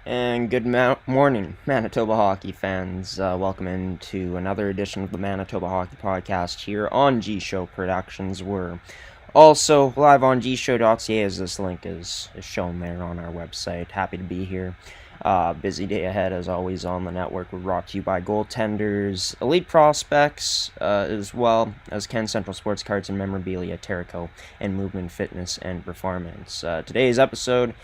And good morning, Manitoba hockey fans. Welcome into another edition of the Manitoba Hockey Podcast here on G-Show Productions. We're also live on gshow.ca as this link is shown there on our website. Happy to be here. Busy day ahead as always on the network. We're brought to you by goaltenders, elite prospects, as well as Ken Central Sports Cards and Memorabilia, Terrico, and Movement Fitness and Performance. Today's episode,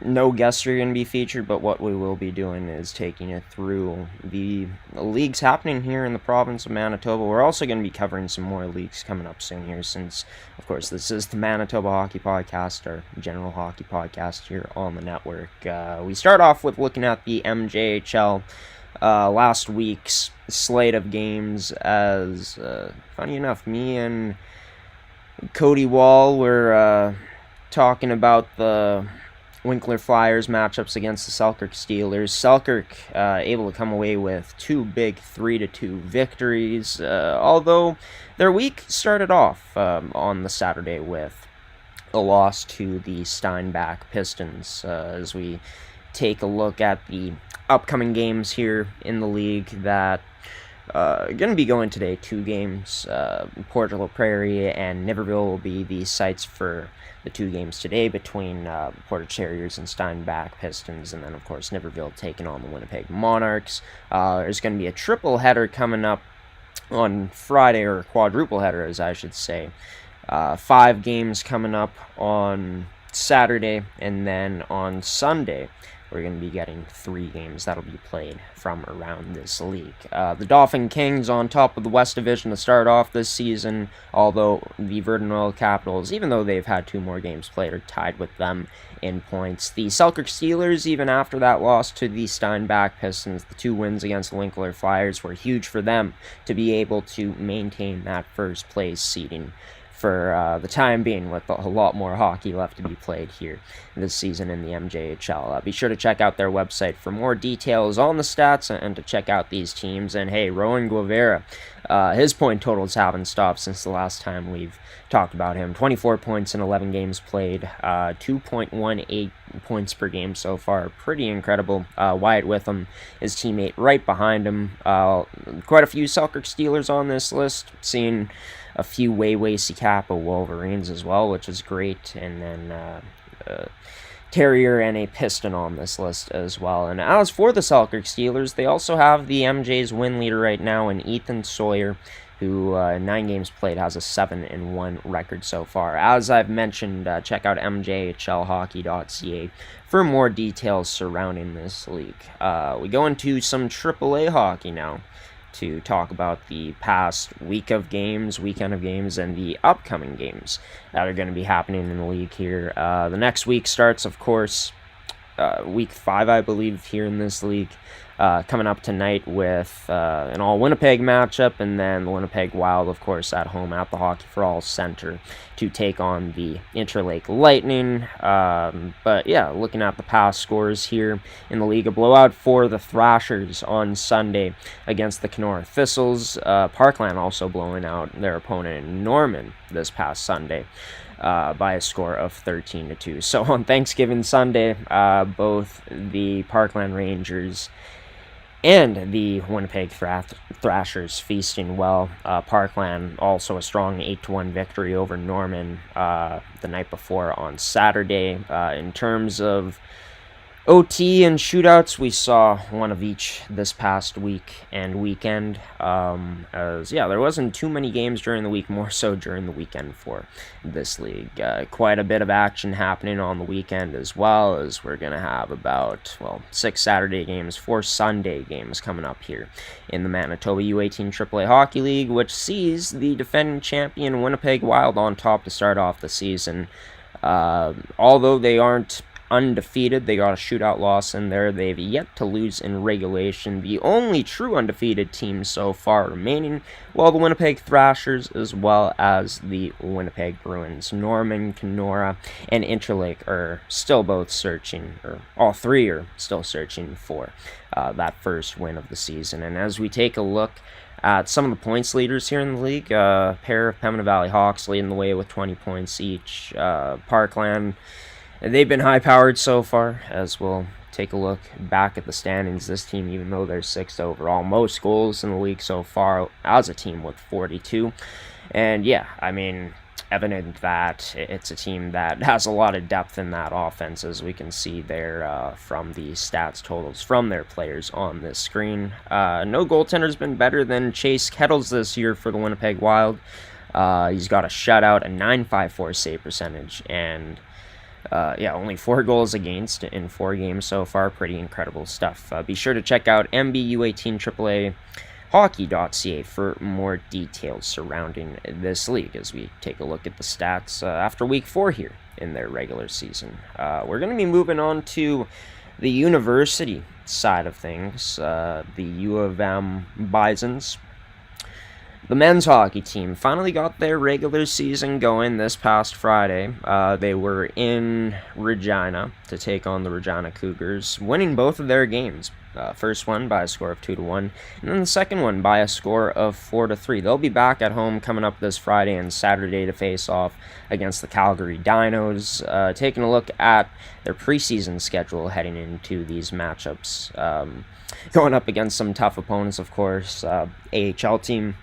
no guests are going to be featured, but what we will be doing is taking you through the leagues happening here in the province of Manitoba. We're also going to be covering some more leagues coming up soon here since, of course, this is the Manitoba Hockey Podcast, our general hockey podcast here on the network. We start off with looking at the MJHL, last week's slate of games as, funny enough, me and Cody Wall were talking about the Winkler Flyers matchups against the Selkirk Steelers. Selkirk able to come away with two big 3-2 victories, although their week started off on the Saturday with a loss to the Steinbach Pistons. As we take a look at the upcoming games here in the league that going to be going today, two games. Port La Prairie and Niverville will be the sites for the two games today between Portage Terriers and Steinbach Pistons, and then of course Niverville taking on the Winnipeg Monarchs. There's going to be a triple header coming up on Friday, or a quadruple header as I should say. 5 games coming up on Saturday, and then on Sunday we're going to be getting 3 games that'll be played from around this league. The Dauphin Kings on top of the West Division to start off this season, although the Verdun Oil Capitals, even though they've had 2 more games played, are tied with them in points. The Selkirk Steelers, even after that loss to the Steinbach Pistons, the 2 wins against the Winkler Flyers were huge for them to be able to maintain that first place seeding for the time being, with a lot more hockey left to be played here this season in the MJHL. Be sure to check out their website for more details on the stats and to check out these teams. And hey, Rowan Guevara, his point totals haven't stopped since the last time we've talked about him. 24 points in 11 games played, 2.18 points per game so far. Pretty incredible. Wyatt Witham, his teammate, right behind him. Quite a few Selkirk Steelers on this list, seeing a few Sikapa Wolverines as well, which is great, and then Terrier and a Piston on this list as well. And as for the Selkirk Steelers, they also have the MJ's win leader right now in Ethan Sawyer, who in 9 games played has a 7-1 record so far. As I've mentioned, check out mjhlhockey.ca for more details surrounding this league. We go into some AAA hockey now to talk about the past weekend of games, and the upcoming games that are going to be happening in the league here. The next week starts, of course, week 5, I believe, here in this league. Coming up tonight with an all-Winnipeg matchup, and then the Winnipeg Wild, of course, at home at the Hockey for All Center to take on the Interlake Lightning. But yeah, looking at the past scores here in the league, a blowout for the Thrashers on Sunday against the Kenora Thistles. Parkland also blowing out their opponent in Norman this past Sunday by a score of 13-2. So on Thanksgiving Sunday, both the Parkland Rangers and the Winnipeg Thrashers feasting well. Parkland also a strong 8-1 victory over Norman the night before on Saturday. In terms of OT and shootouts, we saw one of each this past week and weekend. There wasn't too many games during the week, more so during the weekend for this league. Quite a bit of action happening on the weekend as well, as we're going to have about, 6 Saturday games, 4 Sunday games coming up here in the Manitoba U18 AAA Hockey League, which sees the defending champion Winnipeg Wild on top to start off the season. Although they aren't undefeated. They got a shootout loss in there. They've yet to lose in regulation. The only true undefeated team so far remaining, well, the Winnipeg Thrashers as well as the Winnipeg Bruins. Norman, Kenora, and Interlake are still both searching, or all three are still searching for that first win of the season. And as we take a look at some of the points leaders here in the league, a pair of Pembina Valley Hawks leading the way with 20 points each. Parkland, they've been high-powered so far, as we'll take a look back at the standings. This team, even though they're 6th overall, most goals in the league so far as a team with 42. And yeah, I mean, evident that it's a team that has a lot of depth in that offense, as we can see there from the stats totals from their players on this screen. No goaltender's been better than Chase Kettles this year for the Winnipeg Wild. He's got a shutout, a .954 save percentage, and only 4 goals against in 4 games so far. Pretty incredible stuff. Be sure to check out MBU18 AAA hockey.ca for more details surrounding this league as we take a look at the stats after week 4 here in their regular season. We're going to be moving on to the university side of things, the U of M Bisons. The men's hockey team finally got their regular season going this past Friday. They were in Regina to take on the Regina Cougars, winning both of their games. First one by a score of 2-1, and then the second one by a score of 4-3. They'll be back at home coming up this Friday and Saturday to face off against the Calgary Dinos. Taking a look at their preseason schedule heading into these matchups. Going up against some tough opponents, of course. AHL team,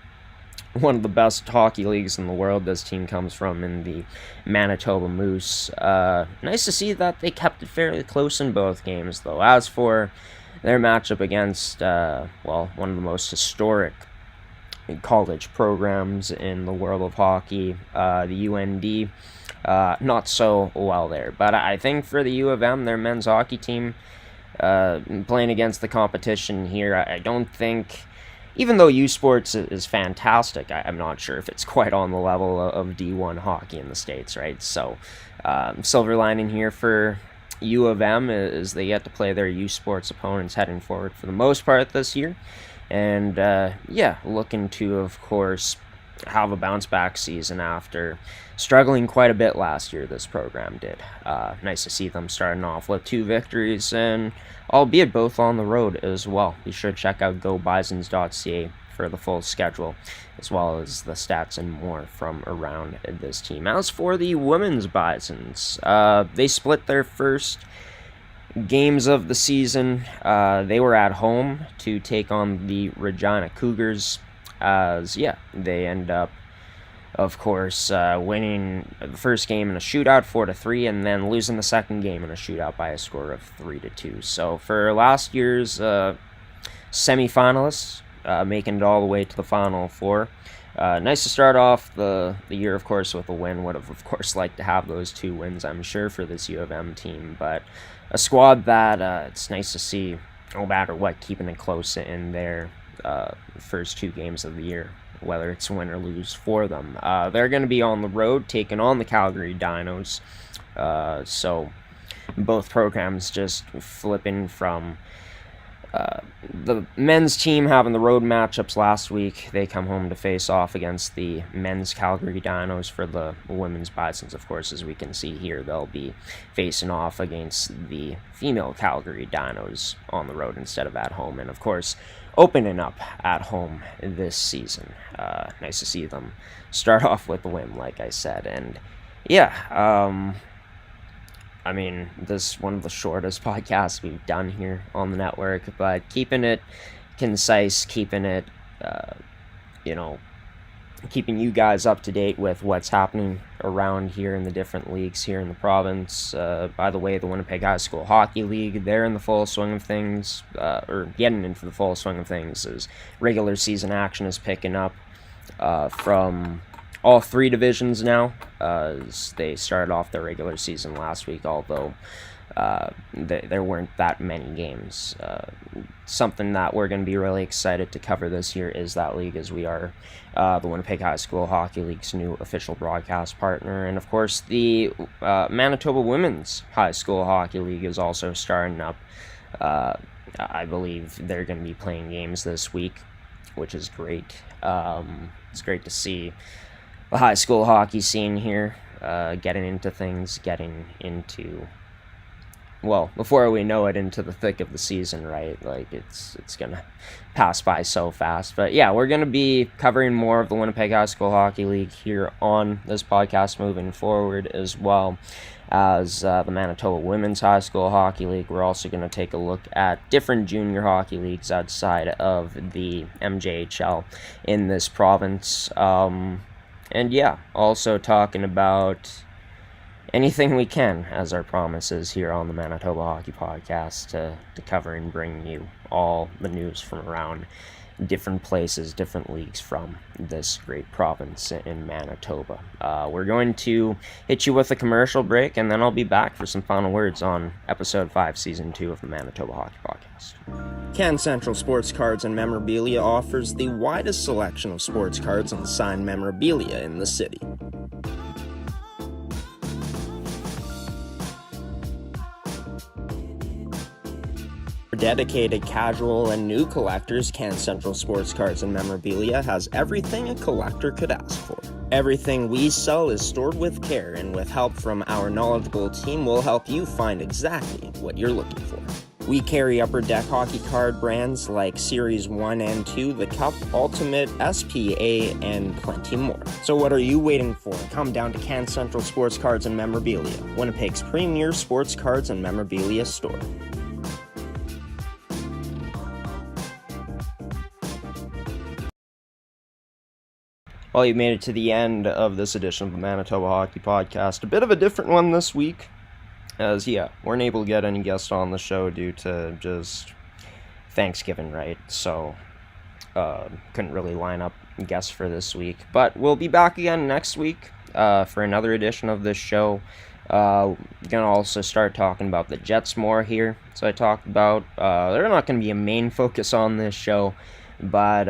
one of the best hockey leagues in the world. This team comes from in the Manitoba Moose. Nice to see that they kept it fairly close in both games, though. As for their matchup against, one of the most historic college programs in the world of hockey, the UND, not so well there. But I think for the U of M, their men's hockey team, playing against the competition here, I don't think, even though U Sports is fantastic, I'm not sure if it's quite on the level of D1 hockey in the States, right? So, silver lining here for U of M is they get to play their U Sports opponents heading forward for the most part this year. And, looking to, of course, have a bounce-back season after struggling quite a bit last year, this program did. Nice to see them starting off with 2 victories, and albeit both on the road as well. Be sure to check out gobisons.ca for the full schedule, as well as the stats and more from around this team. As for the women's Bisons, they split their first games of the season. They were at home to take on the Regina Cougars, they end up, of course, winning the first game in a shootout 4-3, and then losing the second game in a shootout by a score of 3-2. So for last year's semifinalists, making it all the way to the Final Four. Nice to start off the year, of course, with a win. Would have, of course, liked to have those 2 wins, I'm sure, for this U of M team. But a squad that it's nice to see, no matter what, keeping it close in their first 2 games of the year, whether it's win or lose for them. They're going to be on the road, taking on the Calgary Dinos. So both programs just flipping from the men's team having the road matchups last week. They come home to face off against the men's Calgary Dinos. For the women's Bisons, of course, as we can see here, they'll be facing off against the female Calgary Dinos on the road instead of at home. And, of course, opening up at home this season. Nice to see them start off with a win, like I said. And, this is one of the shortest podcasts we've done here on the network, but keeping it concise, keeping it, keeping you guys up to date with what's happening around here in the different leagues here in the province. By the way, the Winnipeg High School Hockey League, they're in the full swing of things, or getting into the full swing of things, as regular season action is picking up from all 3 divisions now, as they started off their regular season last week, although there weren't that many games. Something that we're going to be really excited to cover this year is that league, as we are the Winnipeg High School Hockey League's new official broadcast partner. And of course, the Manitoba Women's High School Hockey League is also starting up. I believe they're going to be playing games this week, which is great. It's great to see the high school hockey scene here, getting into things, getting into, well, before we know it, into the thick of the season, right? Like, it's gonna pass by so fast. But yeah, we're gonna be covering more of the Winnipeg High School Hockey League here on this podcast moving forward, as well as the Manitoba Women's High School Hockey League. We're also going to take a look at different junior hockey leagues outside of the MJHL in this province. And yeah, also talking about anything we can, as our promise is here on the Manitoba Hockey Podcast, to cover and bring you all the news from around different places, different leagues from this great province in Manitoba. We're going to hit you with a commercial break, and then I'll be back for some final words on Ep.5, Season 2 of the Manitoba Hockey Podcast. Can Central Sports Cards and Memorabilia offers the widest selection of sports cards and signed memorabilia in the city. For dedicated casual and new collectors, Can Central Sports Cards and Memorabilia has everything a collector could ask for. Everything we sell is stored with care, and with help from our knowledgeable team, we'll help you find exactly what you're looking for. We carry Upper Deck hockey card brands like Series 1 and 2, the Cup, Ultimate, SPA, and plenty more. So what are you waiting for? Come down to Can Central Sports Cards and Memorabilia, Winnipeg's premier sports cards and memorabilia store. Well, you made it to the end of this edition of the Manitoba Hockey Podcast. A bit of a different one this week, as, weren't able to get any guests on the show due to just Thanksgiving, right? So, couldn't really line up guests for this week. But we'll be back again next week for another edition of this show. Going to also start talking about the Jets more here. So I talked about, they're not going to be a main focus on this show, but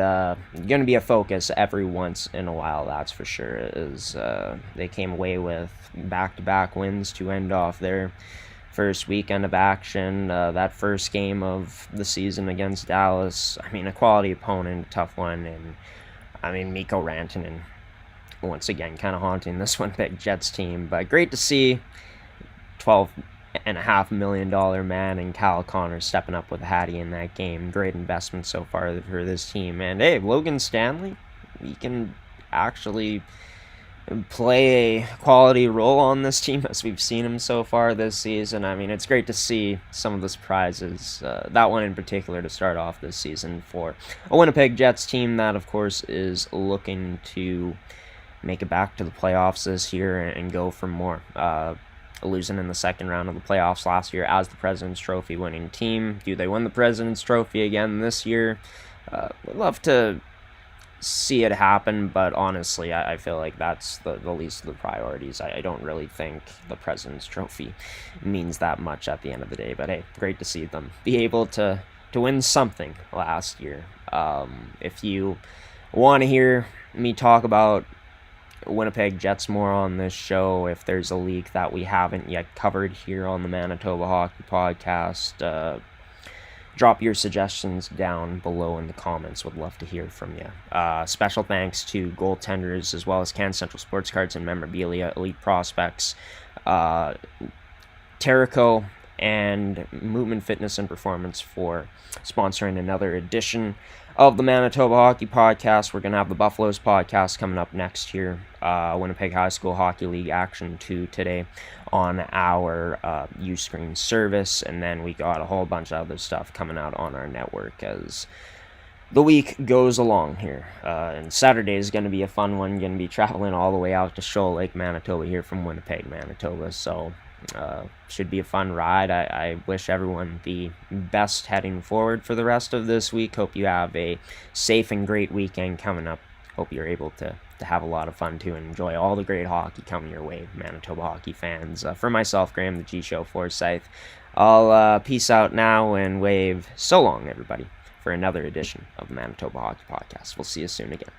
going to be a focus every once in a while, that's for sure. Is they came away with back-to-back wins to end off their first weekend of action. That first game of the season against Dallas, I mean, a quality opponent, a tough one, and I mean, Mikko Rantanen once again kind of haunting this Winnipeg Jets team. But great to see $12.5 million man and Kyle Connor stepping up with Hattie in that game. Great investment so far for this team. And hey, Logan Stanley, he can actually play a quality role on this team as we've seen him so far this season. I mean, it's great to see some of the surprises, that one in particular to start off this season for a Winnipeg Jets team that, of course, is looking to make it back to the playoffs this year and go for more. Losing in the second round of the playoffs last year as the President's Trophy winning team. Do they win the President's Trophy again this year? Would love to see it happen, but honestly, I feel like that's the least of the priorities. I don't really think the President's Trophy means that much at the end of the day, but hey, great to see them be able to win something last year. If you want to hear me talk about Winnipeg Jets more on this show, if there's a league that we haven't yet covered here on the Manitoba Hockey Podcast, drop your suggestions down below in the comments. Would love to hear from you. Special thanks to goaltenders as well as Can Central Sports Cards and Memorabilia, Elite Prospects, Terrico, and Movement Fitness and Performance for sponsoring another edition of the Manitoba Hockey Podcast. We're going to have the Buffaloes podcast coming up next year. Winnipeg High School Hockey League action 2 today on our Uscreen service. And then we got a whole bunch of other stuff coming out on our network as the week goes along here. And Saturday is going to be a fun one. Going to be traveling all the way out to Shoal Lake, Manitoba here from Winnipeg, Manitoba. So should be a fun ride. I wish everyone the best heading forward for the rest of this week. Hope you have a safe and great weekend coming up. Hope you're able to to have a lot of fun too and enjoy all the great hockey coming your way, Manitoba hockey fans. For myself, Graeme, the G-Show Forsyth, I'll peace out now and wave so long, everybody, for another edition of the Manitoba Hockey Podcast. We'll see you soon again.